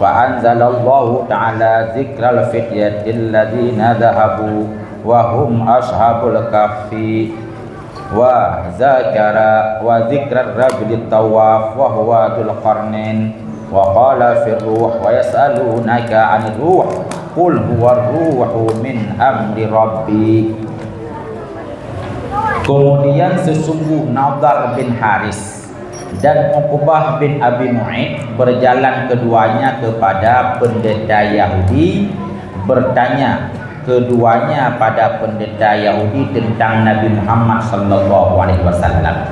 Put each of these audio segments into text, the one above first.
anzalallahu ta'ala zikral fityatil ladzina dhahabu wa hum ashabul kahfi wa zikrar rajuli tawaf wa huwa dzul qarnain wa qala fir ruh wa yas'alunaka 'anir ruh qul huwar ruhu min amri rabbi. Kemudian sesungguh Nadar bin Haris dan Uqbah bin Abi Mu'ayth berjalan keduanya kepada pendeta Yahudi, bertanya keduanya pada pendeta Yahudi tentang Nabi Muhammad sallallahu alaihi wasallam.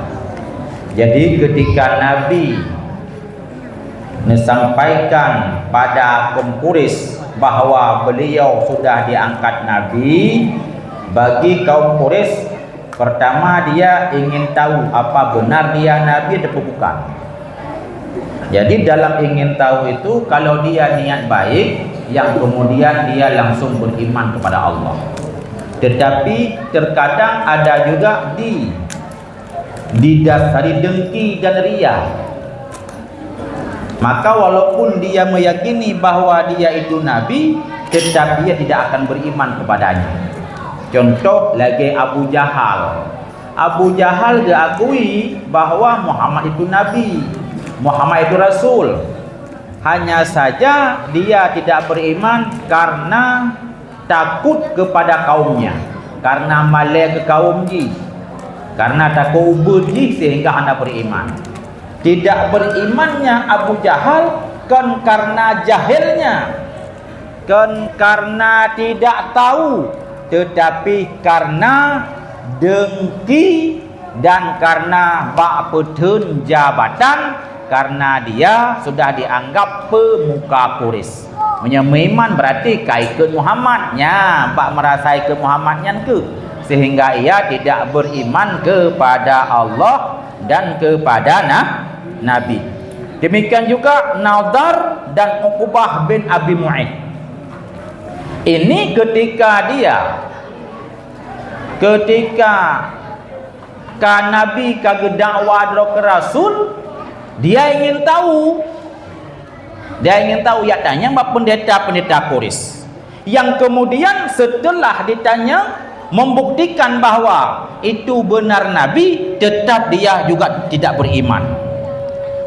Jadi ketika Nabi menyampaikan pada kaum Quraisy bahwa beliau sudah diangkat Nabi, bagi kaum Quraisy pertama dia ingin tahu apa benar dia Nabi atau bukan. Jadi dalam ingin tahu itu, kalau dia niat baik, yang kemudian dia langsung beriman kepada Allah. Tetapi terkadang ada juga didasari dengki dan riya. Maka walaupun dia meyakini bahwa dia itu Nabi, tetapi dia tidak akan beriman kepadanya. Contoh lagi Abu Jahal. Abu Jahal diakui bahwa Muhammad itu Nabi, Muhammad itu Rasul. Hanya saja dia tidak beriman karena takut kepada kaumnya, karena malah ke kaumnya, karena takut ubudji sehingga anda beriman. Tidak berimannya Abu Jahal kan karena jahilnya, kan karena tidak tahu, tetapi karena dengki dan karena bak petun jabatan, karena dia sudah dianggap pemuka Quraisy. Menyemaiman berarti kaikut Muhammadnya, bak merasai ke Muhammadnya ke, sehingga ia tidak beriman kepada Allah dan kepada Nabi. Demikian juga Nadar dan Uqbah bin Abi Mu'ayth. Ini ketika Nabi kagak dakwah ke Rasul, dia ingin tahu ya tanya mbak pendeta Quraisy, yang kemudian setelah ditanya membuktikan bahwa itu benar Nabi, tetap dia juga tidak beriman.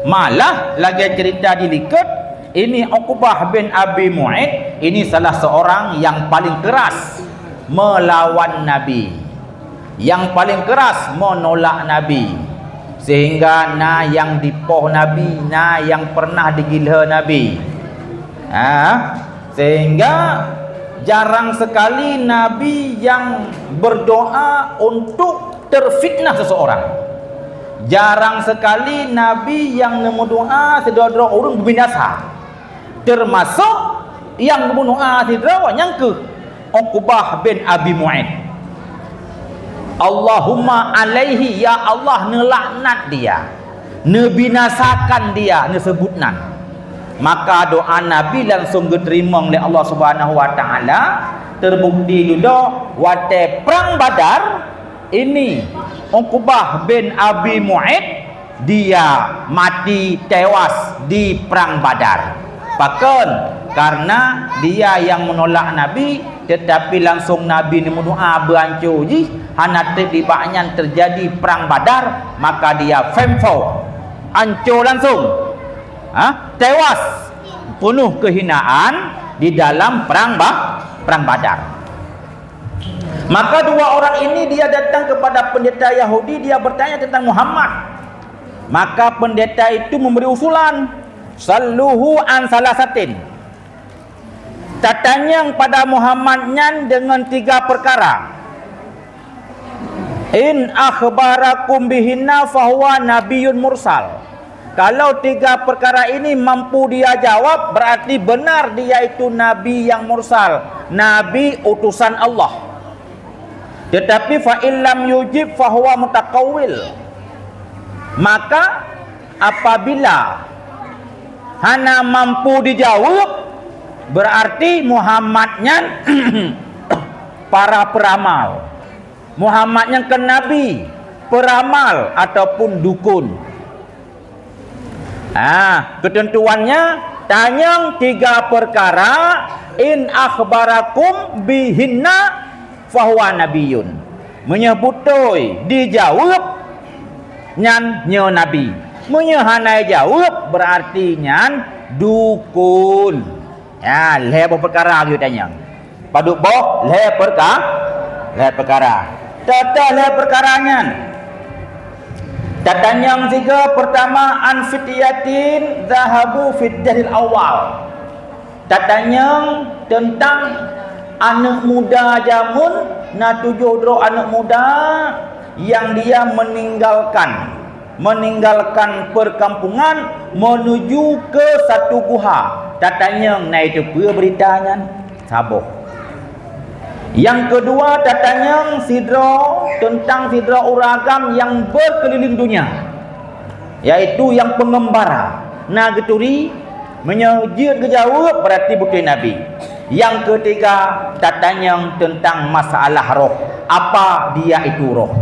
Malah lagi cerita dilikat, ini Uqbah bin Abi Mu'ayth ini salah seorang yang paling keras melawan Nabi, yang paling keras menolak Nabi, sehingga yang dipoh Nabi, yang pernah digila Nabi, sehingga jarang sekali Nabi yang berdoa untuk terfitnah seseorang. Jarang sekali Nabi yang berdoa sedara orang binasa, termasuk yang berdoa sedara yang ke Uqbah bin Abi Mu'ayth. Allahumma alaihi, ya Allah nelaknat dia, nebinasakan dia, nesebutnan. Maka doa Nabi langsung diterima oleh Allah Subhanahu wa taala. Terbukti juga waktu perang Badar ini Uqbah bin Abi Mu'ayth dia mati tewas di perang Badar. Bahkan karena dia yang menolak Nabi, tetapi langsung Nabi ni berdoa berancur ji hanat tibaknya terjadi perang Badar, maka dia femfo hancur langsung, tewas, penuh kehinaan di dalam perang Badar. Maka dua orang ini dia datang kepada pendeta Yahudi, dia bertanya tentang Muhammad. Maka pendeta itu memberi usulan, salluhu an salasatin, tatanya pada Muhammadnya dengan 3 perkara. In akhbarakum bihinna fahuwa nabiyyun mursal. Kalau 3 perkara ini mampu dia jawab, berarti benar dia itu nabi yang mursal, nabi utusan Allah. Tetapi fa illam yujib fahuwa mutakawwil. Maka apabila hana mampu dijawab, berarti Muhammadnya para peramal, Muhammadnya ke nabi, peramal ataupun dukun. Ketentuannya tanyang 3 perkara in akhbarakum bihinna fahuwa nabiyun. Menyebutoi dijawab nyan nyo nabi. Menyehanai jawab berarti nyan dukun. Ya, le perkara dia tanya. Paduk boh le perkara. Tata le perkaranya. Tatanyang 3 pertama anfitiyatin zahabu fid dalil awal. Tatanyang tentang anak muda jamun na 7 dro anak muda yang dia meninggalkan perkampungan menuju ke satu guha. Tatanyang na itu beritanya saboh. Yang kedua tatanyang tentang sidra uragam yang berkeliling dunia, yaitu yang pengembara. Nah geturi menyejut kejawab berarti bukan nabi. Yang ketiga tatanyang tentang masalah roh, apa dia itu roh.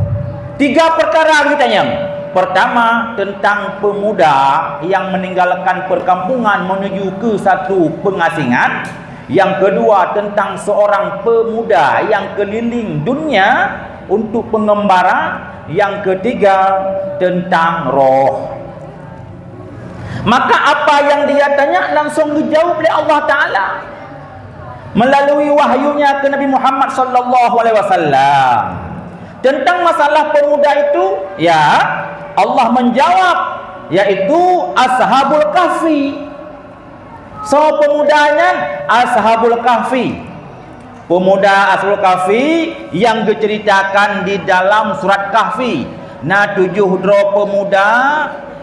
3 perkara ditanya. Pertama tentang pemuda yang meninggalkan perkampungan menuju ke satu pengasingan. Yang kedua tentang seorang pemuda yang keliling dunia untuk pengembara. Yang ketiga tentang roh. Maka apa yang dia tanya langsung dijawab oleh Allah Ta'ala melalui wahyunya ke Nabi Muhammad sallallahu alaihi wasallam. Tentang masalah pemuda itu, ya, Allah menjawab, yaitu Ashabul Kahfi. So pemudanya Ashabul Kahfi. Pemuda Ashabul Kahfi yang diceritakan di dalam surat Kahfi. Nah 7 dro pemuda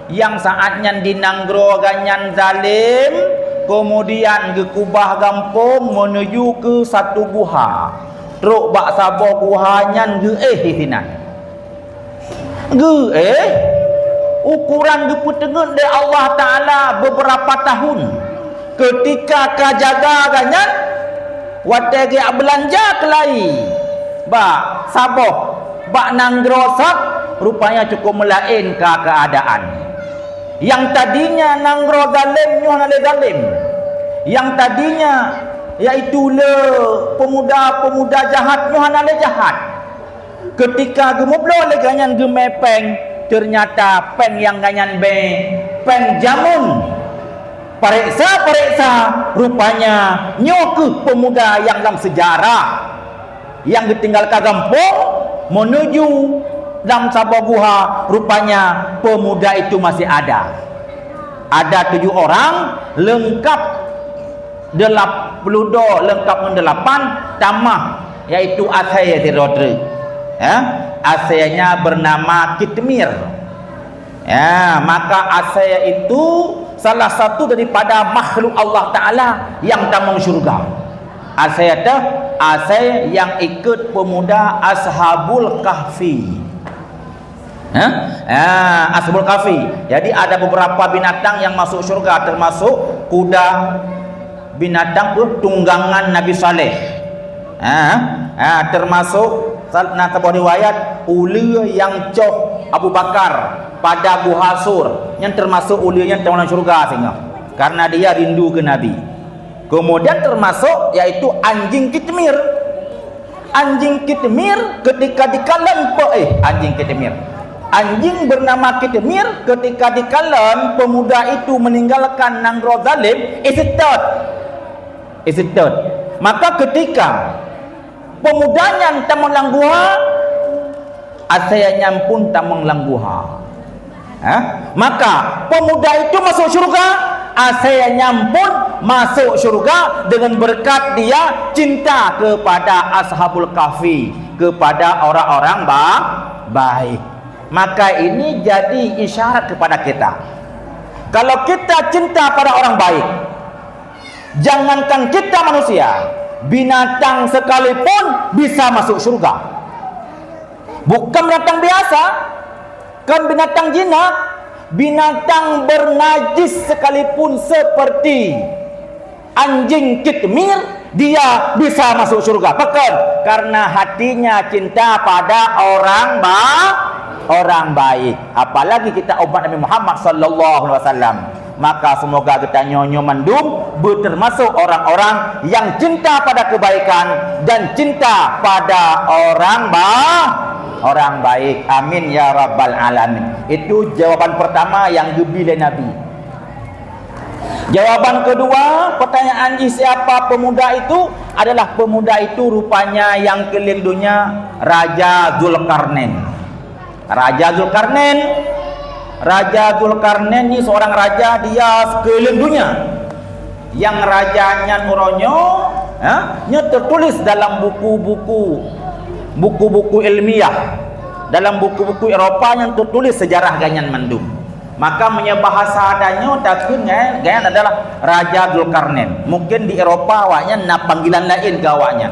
yang saatnya dinanggro ganyan zalim, kemudian ke kubah gampung menuju ke satu guha. Truk bak sabo guhanyan ge hinan. Ge ukuran ge putengen de Allah Taala beberapa tahun. Ketika kajaga ganyan watege belanja kelai. Bak sabo bak nanggrosak rupanya cukup melain ke keadaan. Yang tadinya nanggro zalim nyuhana le zalim. Yang tadinya yaitu le pemuda-pemuda jahat nyuhana le jahat. Ketika gemoblo le ganyan gemepeng, ternyata peng yang ganyan peng jamun. Periksa rupanya nyoke pemuda yang dalam sejarah yang ditinggalkan kampung menuju dalam sabah guha, rupanya pemuda itu masih ada. Ada 7 orang lengkap 80 lengkap 8 tamah, yaitu asaya Rodri. Ya, asayanya bernama Kitmir. Ya, maka asaya itu salah satu daripada makhluk Allah Ta'ala yang tamang syurga. Asaya yang ikut pemuda Ashabul Kahfi. Ashabul Kahfi. Jadi ada beberapa binatang yang masuk syurga, termasuk kuda, binatang tunggangan Nabi Saleh. Termasuk salah sebuah riwayat ula yang coh Abu Bakar pada Guha Sur, yang termasuk ulianya tawanan syurga sehingga karena dia rindu ke Nabi. Kemudian termasuk yaitu anjing Kitmir. Anjing Kitmir ketika dikalan anjing bernama Kitmir ketika dikalan pemuda itu meninggalkan nanggro zalim isitot. Maka ketika pemudanya tamang langguha, asayanya pun tamang langguha. Maka pemuda itu masuk syurga, asayanya pun masuk syurga dengan berkat dia cinta kepada Ashabul Kahfi, kepada orang-orang baik. Maka ini jadi isyarat kepada kita, kalau kita cinta pada orang baik, jangankan kita manusia, binatang sekalipun bisa masuk syurga. Bukan binatang biasa, kan binatang jinak, binatang bernajis sekalipun seperti anjing Kitmir, dia bisa masuk syurga. Pekan karena hatinya cinta pada orang baik. Apalagi kita umat Nabi Muhammad sallallahu alaihi wasallam. maka semoga kita nyonyo mendum bertermasuk orang-orang yang cinta pada kebaikan dan cinta pada orang baik. Amin ya rabbal alamin. Itu jawaban pertama yang diberi Nabi. Jawaban kedua, pertanyaan siapa pemuda itu? Adalah pemuda itu rupanya yang keliling dunia, Raja Dzulkarnain. Raja Dzulkarnain ni seorang raja, dia sekeliling dunia. Yang rajanya nuronyo, nya tertulis dalam buku-buku ilmiah, dalam buku-buku Eropah yang tertulis sejarah ganyan mendung. Maka bahasa adanya takun ganyan adalah Raja Dzulkarnain. Mungkin di Eropah awaknya nak panggilan lain ke awaknya.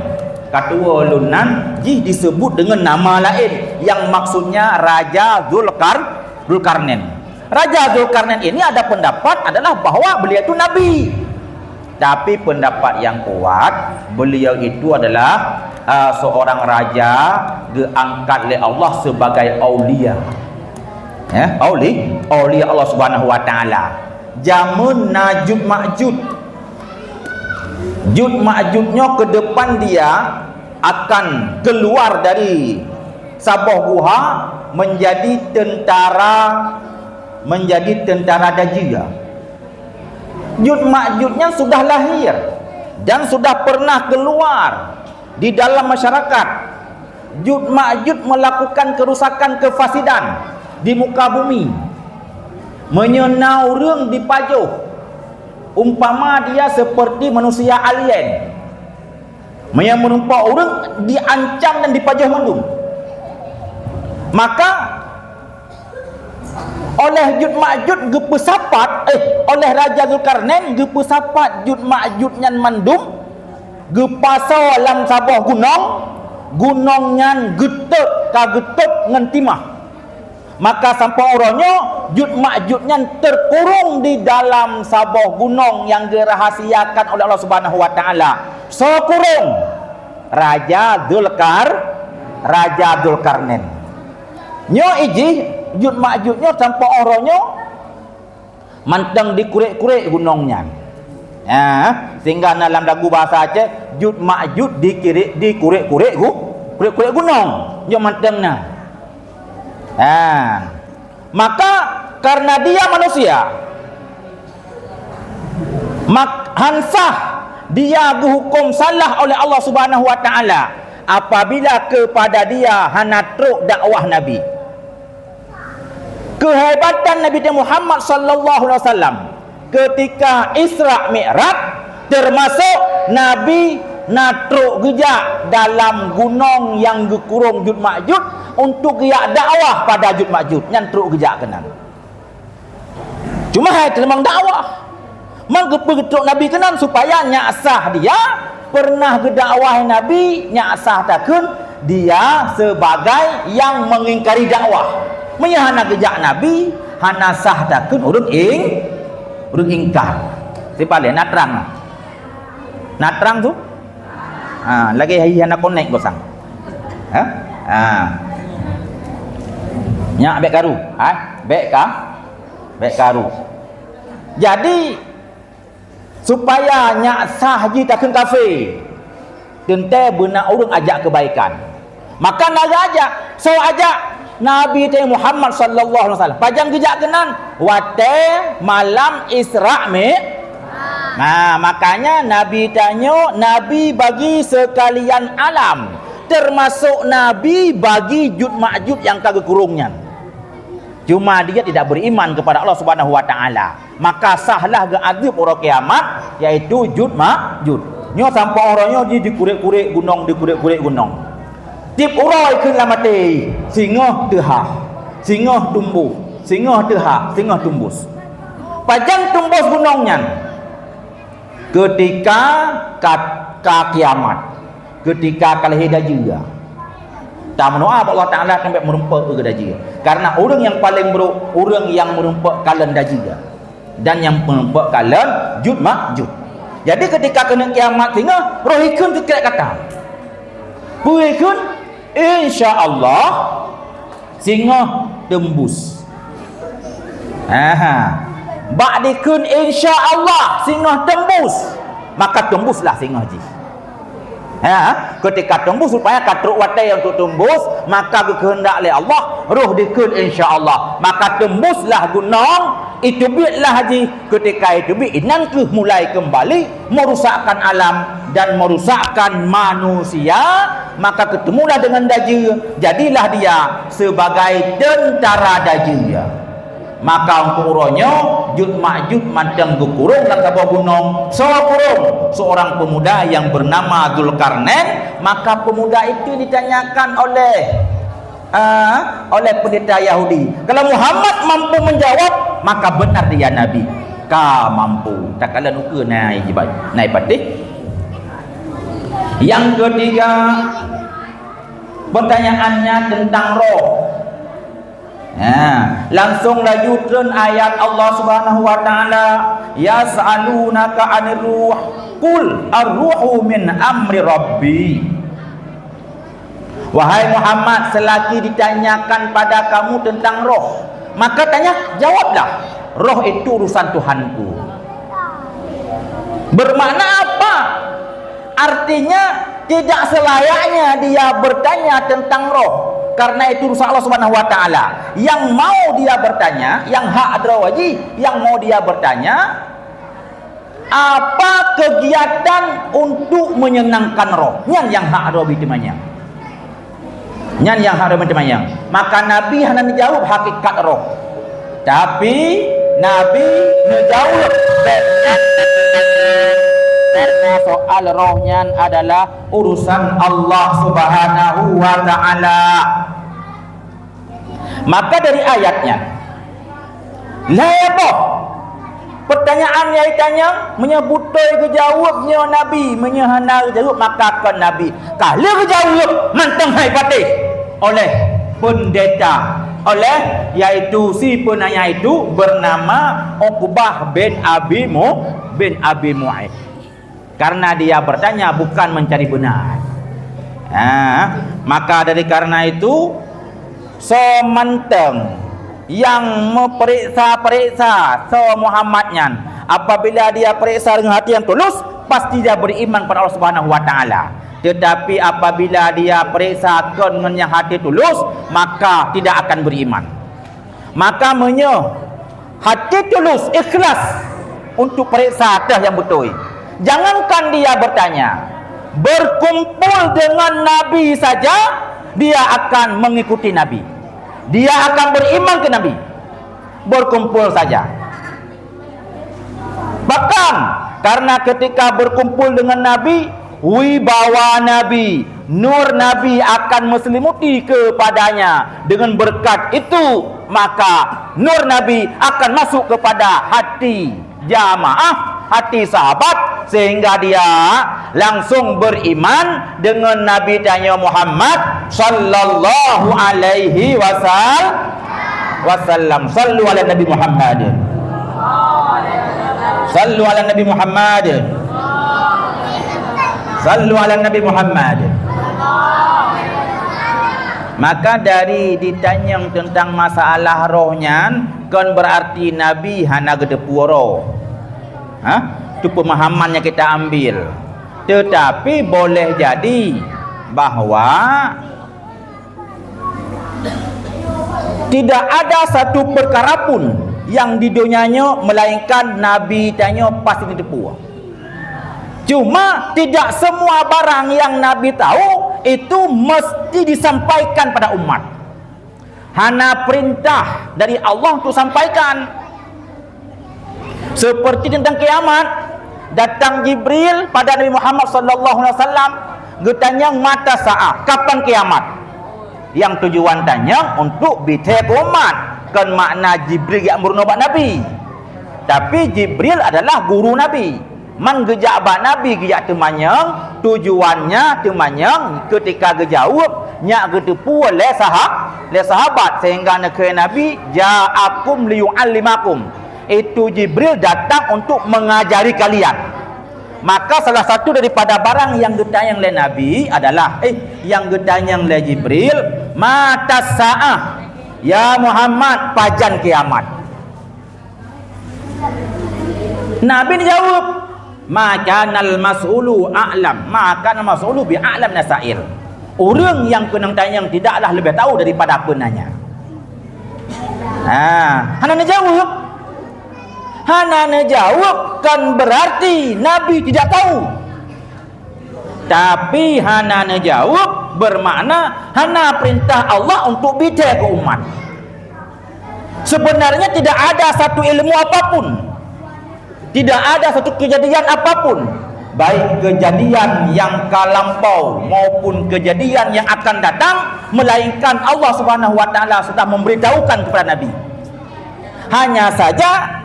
Katua lunan disebut dengan nama lain yang maksudnya Raja Dzulkarnain. Raja Dzulkarnain ini ada pendapat adalah bahawa beliau itu nabi. Tapi pendapat yang kuat, beliau itu adalah seorang raja diangkat oleh Allah sebagai aulia. Aulia Allah Subhanahu wa taala. Zaman Najud Ma'jud. Jud Ma'judnya ke depan dia akan keluar dari Sabah Guha menjadi tentara Dajjal. Jud Ma'judnya sudah lahir dan sudah pernah keluar di dalam masyarakat. Jud Ma'jud melakukan kerusakan, kefasidan di muka bumi, menyenau orang di pajuh, umpama dia seperti manusia alien, menyerupai orang diancam dan dipajuh mendung. Maka oleh Jud Ma'jud gepesapat oleh Raja Dzulkarnain gepesapat Jud Ma'jud nyan mandum gepasa alam Sabah gunung nyan getek ngan timah. Maka sampai orangnya Jud Ma'jud nyan terkurung di dalam Sabah gunung yang dirahasiakan oleh Allah Subhanahu wa taala. So kurung Raja Dzulkarnain. Nyo iji Jud Ma'judnya sampai orangnya manteng dikurek-kurek gunungnya. Sehingga dalam lagu bahasa Aceh Jud Ma'jud dikurek-kurek gunung. Nyo mantengna. Maka karena dia manusia, hansah dia dihukum salah oleh Allah Subhanahu wa taala apabila kepada dia hanatruk dakwah Nabi. Kehebatan Nabi Muhammad sallallahu alaihi wasallam ketika Isra Mi'raj, termasuk Nabi natruk gejak dalam gunung yang gekurung Jud Ma'jud untuk giak dakwah pada Jud Ma'jud yang truk gejak kenan. Cuma hai memang dakwah. Menggepegetuk Nabi kenan supaya nyasah dia pernah gedakwah Nabi, nyasah takun dia sebagai yang mengingkari dakwah. Menyahana gejak Nabi, hana sah takun urung ingkar. Siapa le natrang. Natrang tu? Lagi hai hana connect gosang. Nyak bek karu, bek karu. Jadi supaya nyak sah ji takun kafe, tente benak urang ajak kebaikan. Maka nak ajak, so ajak Nabi Muhammad sallallahu alaihi wasallam. Pajang gejak kenan wate malam Isra makanya Nabi tanya, Nabi bagi sekalian alam, termasuk Nabi bagi Jud Ma'jud yang kagak kurungnya. Cuma dia tidak beriman kepada Allah Subhanahu wa taala. Maka sahlah ke azab orang kiamat, yaitu Jud Ma'jud. Nyo sampai orangnya dikurek-kurek gunung. Tip urai ke mati, singoh tehah, singoh tumbuh, singoh tehah, singoh tumbus. Pajang tumbus gunungnya. Ketika kiamat, ketika kalih dajjal. Tak mendoa Allah Taala sampai merumpak ke dajjal. Karena orang yang paling buruk, orang yang merumpak kalian dajjal dan yang merumpak kalian Jud Ma'jud. Jadi ketika kena kiamat singa, rohikun tu kata. Puikun insya-Allah singa tembus. ba'dikun insya-Allah singgah tembus, maka tembuslah singgah ji. Ketika tembus supaya katruk watai untuk tembus, maka kehendak oleh Allah roh dikun insya-Allah, maka tembuslah gunung itu biarlah haji. Ketika itu inan ke mulai kembali merusakkan alam dan merusakkan manusia, maka ketemulah dengan dajjal, jadilah dia sebagai tentara dajjal. Maka untuk uronyo Jud Ma'jud manteng gukurung dan sebuah gunung seorang pemuda yang bernama Dzulkarnain. Maka pemuda itu ditanyakan oleh pendeta Yahudi, kalau Muhammad mampu menjawab maka benar dia nabi. Ka mampu tak kala nuka naik patih. Yang ketiga, pertanyaannya tentang roh. Langsung laju turun ayat Allah Subhanahu wa taala, yas'alunaka 'anir ruh qul ar-ruhu min amri rabbi. Wahai Muhammad, selagi ditanyakan pada kamu tentang roh, maka jawablah, roh itu urusan Tuhanku. Bermakna apa? Artinya tidak selayaknya dia bertanya tentang roh, karena itu urusan Allah Subhanahu wa taala. Yang mau dia bertanya, yang hak adrawaji, yang mau dia bertanya, apa kegiatan untuk menyenangkan roh? Yang hak adrawaji temanya. Yang hak adrawaji temanya. Maka Nabi hanya menjawab hakikat roh. Tapi Nabi menjawab karena soal rohnya adalah urusan Allah Subhanahu wa taala. Maka dari ayatnya la pertanyaan yang ditanya menyebutai kejawabnya Nabi, menyehana kejawab, maka kan Nabi kalau kejawab mantang hai patih oleh pendeta, oleh yaitu si penanya itu bernama Uqbah bin Abi Mu'aid. Karena dia bertanya bukan mencari benar. Maka dari karena itu semanteng yang meperiksa Muhammadnya, apabila dia periksa dengan hati yang tulus, pasti dia beriman pada Allah Subhanahu wa taala. Tetapi apabila dia periksa dengan yang hati tulus, maka tidak akan beriman. Maka hati tulus, ikhlas untuk periksa atas yang betul. Jangankan dia bertanya, berkumpul dengan Nabi saja dia akan mengikuti Nabi, dia akan beriman ke Nabi. Berkumpul saja. Bahkan karena ketika berkumpul dengan Nabi, wibawa Nabi, nur Nabi akan menyelimuti kepadanya. Dengan berkat itu, maka nur Nabi akan masuk kepada hati jamaah, hati sahabat, sehingga dia langsung beriman dengan Nabi tanya Muhammad sallallahu alaihi wasallam. Sallu ala Nabi Muhammad, sallu ala Nabi Muhammad, sallu ala Nabi Muhammad. Maka dari ditanya tentang masalah rohnya, kan berarti Nabi hana gedepu roh. Itu pemahamannya kita ambil. Tetapi boleh jadi bahwa tidak ada satu perkara pun yang di dunianya melainkan Nabi tanya pasti gedepu. Cuma tidak semua barang yang Nabi tahu itu mesti disampaikan pada umat. Hana perintah dari Allah untuk sampaikan. Seperti tentang kiamat, datang Jibril pada Nabi Muhammad sallallahu alaihi wasallam, bertanya mata saat, kapan kiamat? Yang tujuan tanya untuk bitek umat. Kan makna Jibril yang merunobat Nabi. Tapi Jibril adalah guru Nabi. Man gejak ba Nabi gejak temanyang, tujuannya temanyang ketika gejawab nyak getepu oleh sahabat sehingga nak Nabi ja'akum liyu'allimakum. Itu Jibril datang untuk mengajari kalian. Maka salah satu daripada barang yang ditanya oleh Nabi adalah yang ditanya oleh Jibril, mata sa'ah ya Muhammad, pajan kiamat. Nabi dijawab, makanal mas'ulu a'lam, makanal mas'ulu bi a'lam nasail. Orang yang kena tanya tidaklah lebih tahu daripada penanya. Hana jawab. Hana jawab kan berarti Nabi tidak tahu. Tapi hana jawab bermakna hana perintah Allah untuk bicara ke umat. Sebenarnya tidak ada satu ilmu apapun, tidak ada satu kejadian apapun, baik kejadian yang kalampau maupun kejadian yang akan datang, melainkan Allah Subhanahu wa taala sudah memberitahukan kepada Nabi. Hanya saja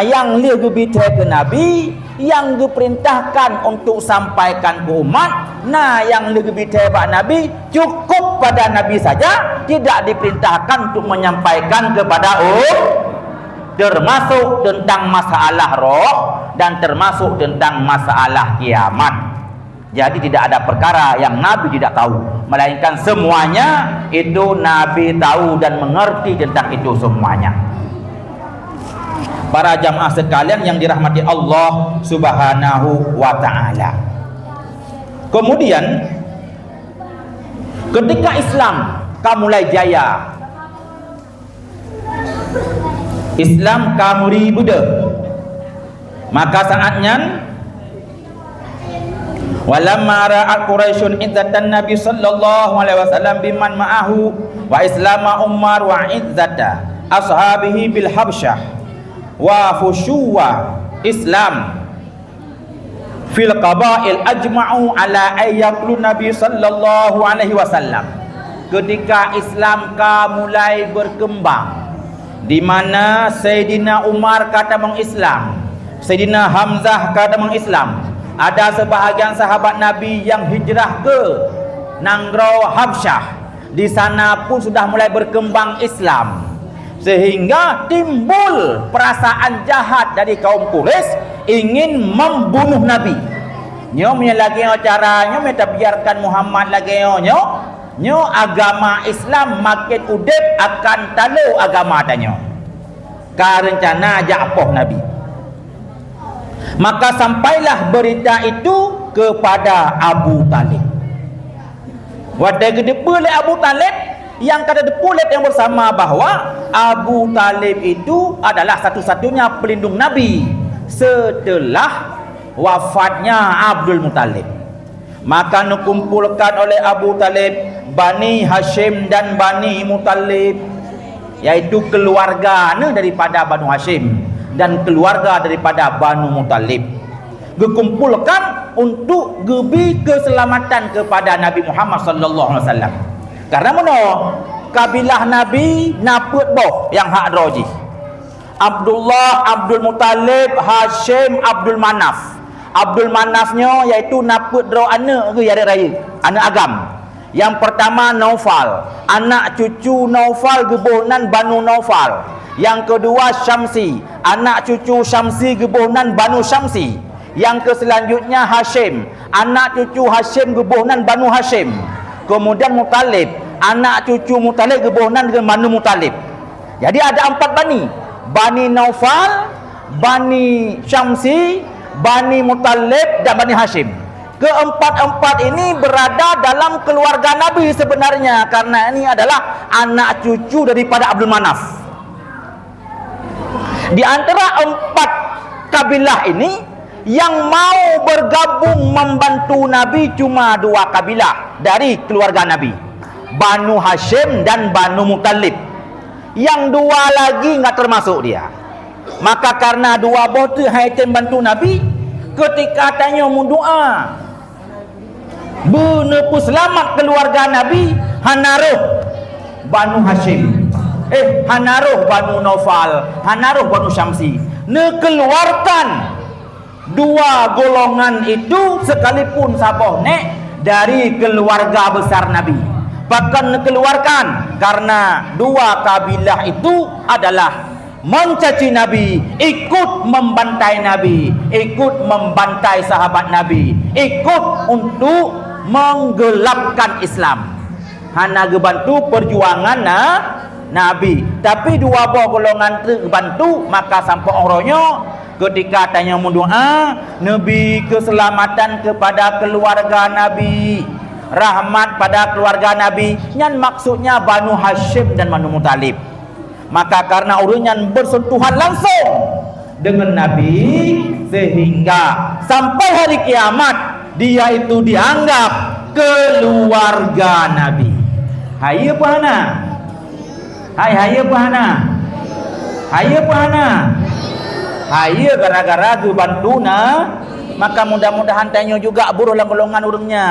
yang dia berbicara ke Nabi, yang diperintahkan untuk sampaikan ke umat, yang lebih hebat Nabi cukup pada Nabi saja, tidak diperintahkan untuk menyampaikan kepada termasuk tentang masalah roh dan termasuk tentang masalah kiamat. Jadi tidak ada perkara yang Nabi tidak tahu, melainkan semuanya itu Nabi tahu dan mengerti tentang itu semuanya. Para jamaah sekalian yang dirahmati Allah Subhanahu wa taala. Kemudian ketika Islam mulai jaya, Islam kamuri Buddha, maka saatnya walamma ra'at Quraisyun izzatan Nabi sallallahu alaihi wasallam biman ma'ahu wa islama Umar wa izzata ashabihi bil Habsyah wa fushuwa Islam fil qabail ajma'u ala ayyaklu Nabi sallallahu alaihi wasallam. Ketika Islam mulai berkembang, di mana Sayyidina Umar kata mengislam, Sayyidina Hamzah kata mengislam, ada sebahagian sahabat Nabi yang hijrah ke Nangrau Habsyah, di sana pun sudah mulai berkembang Islam, sehingga timbul perasaan jahat dari kaum Quraisy ingin membunuh Nabi. Nyo lagi caranya mereka biarkan Muhammad lagi nyo agama Islam makin udip akan talu agama tanya. Ka rencana Ja'far Nabi. Maka sampailah berita itu kepada Abu Talib. Wadai gedepul Abu Talib yang kata depulet yang bersama bahwa Abu Talib itu adalah satu-satunya pelindung Nabi setelah wafatnya Abdul Muttalib. Maka dikumpulkan oleh Abu Talib Bani Hashim dan Bani Muttalib, yaitu keluarga daripada Banu Hashim dan keluarga daripada Banu Muttalib, dikumpulkan untuk gebi keselamatan kepada Nabi Muhammad sallallahu alaihi wasallam. Karena mana kabilah Nabi naput boh yang hak roji. Abdullah, Abdul Muttalib, Hashim, Abdul Manaf. Abdul Manafnya iaitu naput dro anak ke yara raya, anak agam. Yang pertama Naufal, anak cucu Naufal gebunan Banu Naufal. Yang kedua Syamsi, anak cucu Syamsi gebunan Banu Syamsi. Yang selanjutnya Hashim, anak cucu Hashim gebunan Banu Hashim. Kemudian Muttalib, anak cucu Muttalib gebunan dengan Banu Muttalib. Jadi ada 4 bani, Bani Naufal, Bani Syamsi, Bani Muttalib dan Bani Hashim. Keempat-empat ini berada dalam keluarga Nabi sebenarnya, karena ini adalah anak cucu daripada Abdul Manaf. Di antara 4 kabilah ini, yang mau bergabung membantu Nabi cuma 2 kabilah dari keluarga Nabi, Banu Hashim dan Banu Muttalib. Yang 2 lagi enggak termasuk dia. Maka karena 2 botu haitin bantu Nabi, ketika tanya mu doa benepu selamat keluarga Nabi, hanaruh Banu Hashim, hanaruh Banu Naufal, hanaruh Banu Syamsi, keluarkan 2 golongan itu sekalipun saboh dari keluarga besar Nabi. Bahkan keluarkan karena 2 kabilah itu adalah mencaci Nabi, ikut membantai Nabi, ikut membantai sahabat Nabi, ikut untuk menggelapkan Islam. Hana gebantu perjuangan Nabi. Tapi 2 golongan tu bantu, maka sampai orangnya ketika tanya mendoa Nabi keselamatan kepada keluarga Nabi, rahmat pada keluarga Nabi, yang maksudnya Banu Hashim dan Banu Muthalib. Maka karena orangnya bersentuhan langsung dengan Nabi, sehingga sampai hari kiamat dia itu dianggap keluarga Nabi. Hai apa hana? Hai apa hana? Hai apa hana? Hai gara-gara tu bantuna, maka mudah-mudahan tanya juga buruh lang golongan urangnya.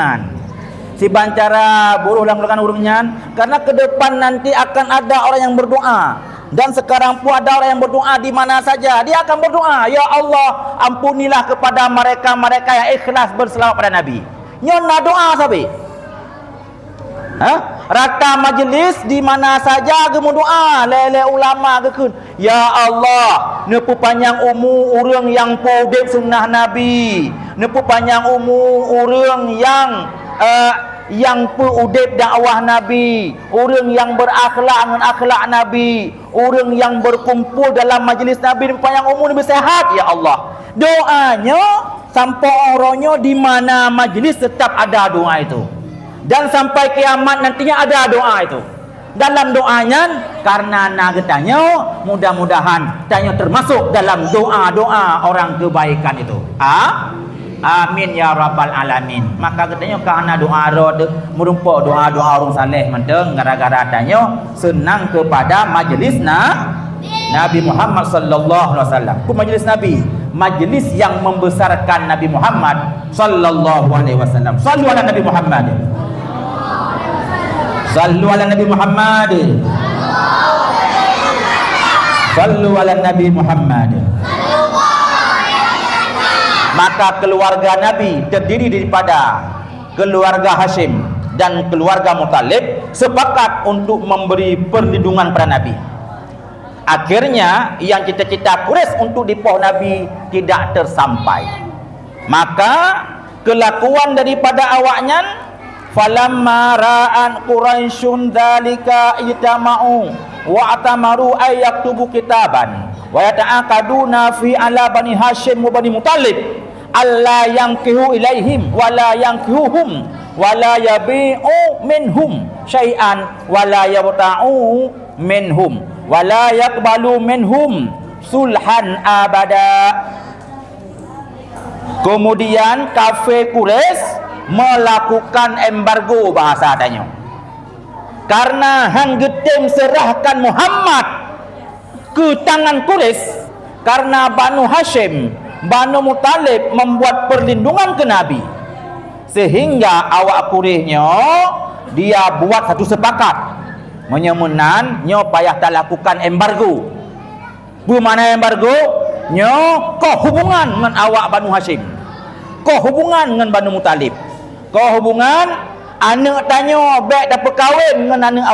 Si bancara buruh lang golongan urangnya, karena ke depan nanti akan ada orang yang berdoa. Dan sekarang pun ada orang yang berdoa di mana saja. Dia akan berdoa, ya Allah, ampunilah kepada mereka-mereka yang ikhlas berselawat pada Nabi. Nyona doa sabi. Rata majlis di mana saja gemu doa, lele ulama gekun. Ya Allah, nepu panjang umur orang yang podep sunnah Nabi. Nepu panjang umur orang yang peudep dakwah Nabi, orang yang berakhlak dengan akhlak Nabi, orang yang berkumpul dalam majlis Nabi panjang umur Nabi sehat, ya Allah. Doanya sampai orangnya di mana majlis tetap ada doa itu. Dan sampai kiamat nantinya ada doa itu. Dalam doanya karena nagetanya mudah-mudahan tanya termasuk dalam doa-doa orang kebaikan itu. Amin ya rabbal alamin. Maka katanya karena doa merumpuk doa-doa orang saleh menteng gara-gara tanya senang kepada majlis Nabi Muhammad sallallahu alaihi wasallam. Ku majlis Nabi, majlis yang membesarkan Nabi Muhammad sallallahu alaihi wasallam. Sallu ala Nabi Muhammad. Sallu ala Nabi Muhammad. Sallu ala Nabi Muhammad. Maka keluarga Nabi terdiri daripada keluarga Hashim dan keluarga Muthalib sepakat untuk memberi perlindungan pada Nabi. Akhirnya yang cita-cita Quraisy untuk dipoh Nabi tidak tersampai. Maka kelakuan daripada awaknya, falamma ra'an Quraisyun dzalika itama'u wa atamaru ay yaktubu kitaban wa yata'aqaduna fi ala bani Hashim wa bani Muthalib alla yankihu ilaihim wa la yankihuhum wa la yabi'u minhum syai'an wa la yabta'u minhum wa la yaqbalu minhum sulhan abada. Kemudian kafir Quraisy melakukan embargo bahasa tanya. Karena hang getem serahkan Muhammad ke tangan Quraisy, karena Banu Hashim, Banu Muthalib membuat perlindungan ke Nabi, sehingga awak Quraisynya dia buat satu sepakat menyemunan nyo payah tak lakukan embargo. Bagaimana embargo? Nyo kau hubungan dengan awak Banu Hashim, kau hubungan dengan Banu Muthalib, kau hubungan anak tanya baik dapat kahwin dengan anak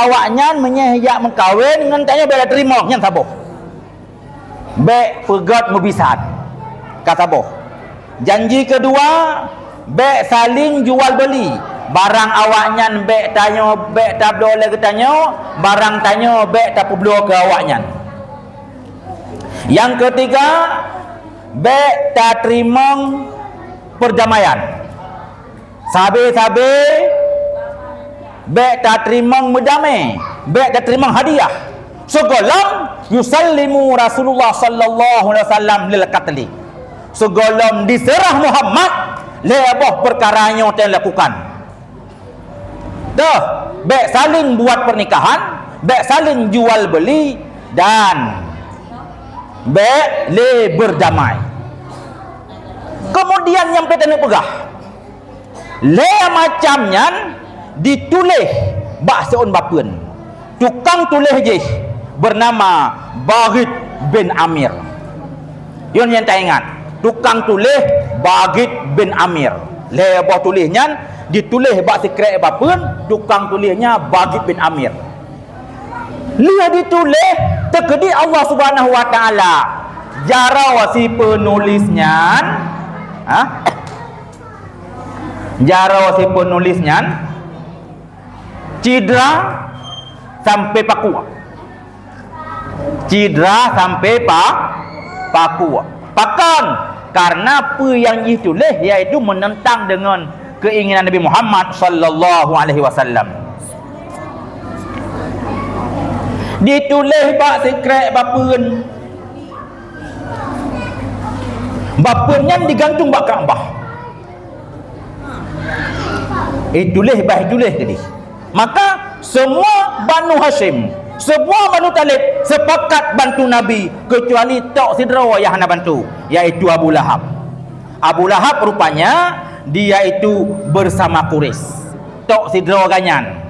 awaknya menyehyak mengkahwin dengan tanya baik terima yang saboh baik pegat mebisat kata boh. Janji kedua baik saling jual beli barang awaknya baik tanya baik tak boleh tanya barang tanya baik tak perlu ke awaknya. Yang ketiga baik tak terima perdamaian, sabe-sabe baik tak terima mendamai, baik tak terima hadiah. Segolong yusallimu Rasulullah sallallahu alaihi wasallam lil qatli. Segolong diserah Muhammad lebah perkaranya yang lakukan. Dah, baik saling buat pernikahan, baik saling jual beli dan baik le berdamai. Kemudian yang pertama pegah le macamnya ditulis bak seun bapun. Tukang tulis je bernama Baghid bin Amir. Yon yang tak ingat. Tukang tulis Baghid bin Amir. Le bawah tulisnya ditulis bak sekret bapun, tukang tulisnya Baghid bin Amir. Lihat ditulis terkedi Allah Subhanahu wa taala. Jara si penulisnya jara si penulisnya cidra sampai paku. Cidra sampai paku pakan, karena apa yang ditulis iaitu menentang dengan keinginan Nabi Muhammad sallallahu alaihi wasallam. Ditulis bak secret bapeun. Bapeunnya digantung bak Kaabah. Tulis bah tulis tadi. Maka semua Banu Hashim, semua Banu Talib sepakat bantu Nabi kecuali tok sidra yang nak bantu, iaitu Abu Lahab. Abu Lahab rupanya dia itu bersama Quraisy, tok sidra ganyan.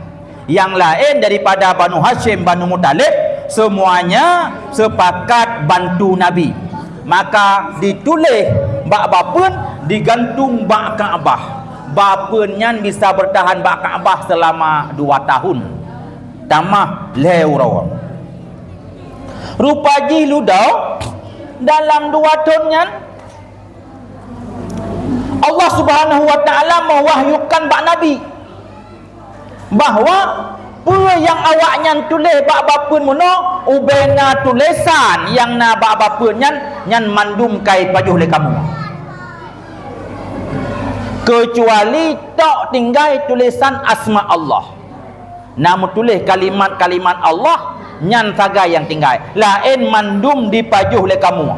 Yang lain daripada Banu Hashim, Banu Muttalib, semuanya sepakat bantu Nabi. Maka ditulis bak bapeun digantung bak Kaabah. Bapeunnya bisa bertahan bak Kaabah selama 2 tahun. Tamah lewraw. Rupaji ludau dalam 2 tahunnya Allah Subhanahu wa taala mewahyukan bak Nabi bahawa apa yang awaknya tulis bak bapeun mono ubena tulisan yang na bak bapeun nyan mandum kai pajuh le kamu, kecuali tak tinggal tulisan asma Allah. Namun tulis kalimat-kalimat Allah nyan saga yang tinggal, lain mandum dipajuh le kamu.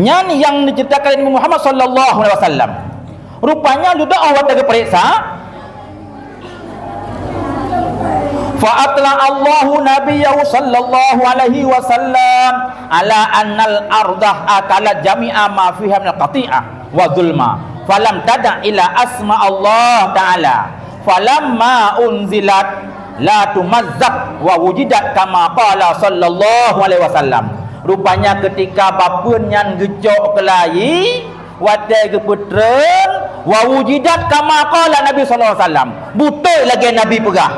Nyan yang diceritakan Nabi Muhammad sallallahu alaihi wasallam. Rupanya ludah awak dari periksa fa'atla Allahu nabiyahu sallallahu alaihi wasallam ala annal ardah akalat jami'a ma fiha min qati'ah wa zulma falam tada ila asma Allah ta'ala falamma unzilat la tumazzaq wa wujidat kama qala sallallahu alaihi wasallam. Rupanya ketika bapeun nyan gejok kelai watai keputren wa wujidat kama qala Nabi sallallahu alaihi wasallam, betul lagi Nabi pegah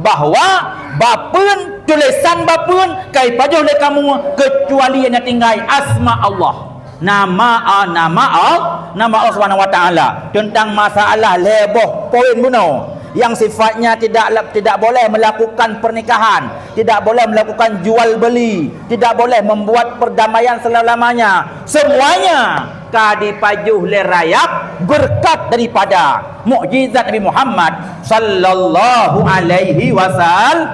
bahawa bapeun tulisan bapeun kai pajuh le kamu kecuali yang tinggal asma Allah, nama Allah Subhanahu wa taala tentang masalah leboh poin buno yang sifatnya tidak boleh melakukan pernikahan, tidak boleh melakukan jual beli, tidak boleh membuat perdamaian selama-lamanya. Semuanya kadipajuh le rayap berkat daripada mukjizat Nabi Muhammad sallallahu alaihi wasallam.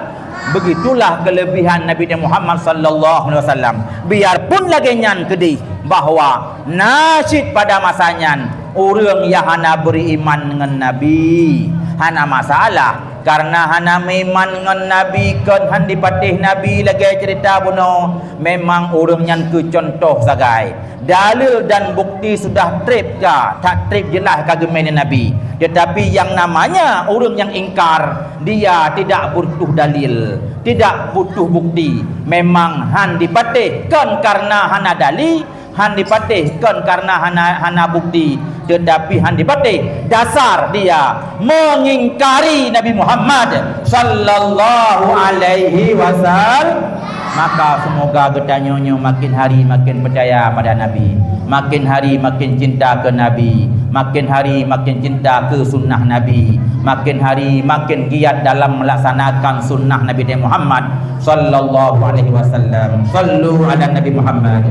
Begitulah kelebihan Nabi Muhammad sallallahu alaihi wasallam. Biarpun lagi nyan kedih bahawa nasyid pada masanya orang yang hana beriman dengan Nabi hana masalah, karena hana iman dengan Nabi kan han dipatih Nabi lagi cerita buno memang orang yang ke contoh sagai dalil dan bukti sudah trip ka tak trip jelas kagemain Nabi, tetapi yang namanya orang yang ingkar dia tidak butuh dalil, tidak butuh bukti, memang han dipatihkan karena hana dalil, han dipatihkan karena hana bukti, tetapi han dipatih dasar dia mengingkari Nabi Muhammad sallallahu alaihi wasallam. Maka semoga kita nyonyo makin hari makin percaya pada Nabi, makin hari makin cinta ke Nabi, makin hari makin cinta ke sunnah Nabi, makin hari makin giat dalam melaksanakan sunnah Nabi Muhammad sallallahu alaihi wasallam. Sallu ala Nabi Muhammad,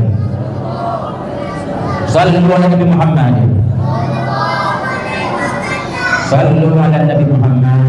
sallu ala Nabi Muhammad, sallu ala Nabi Muhammad.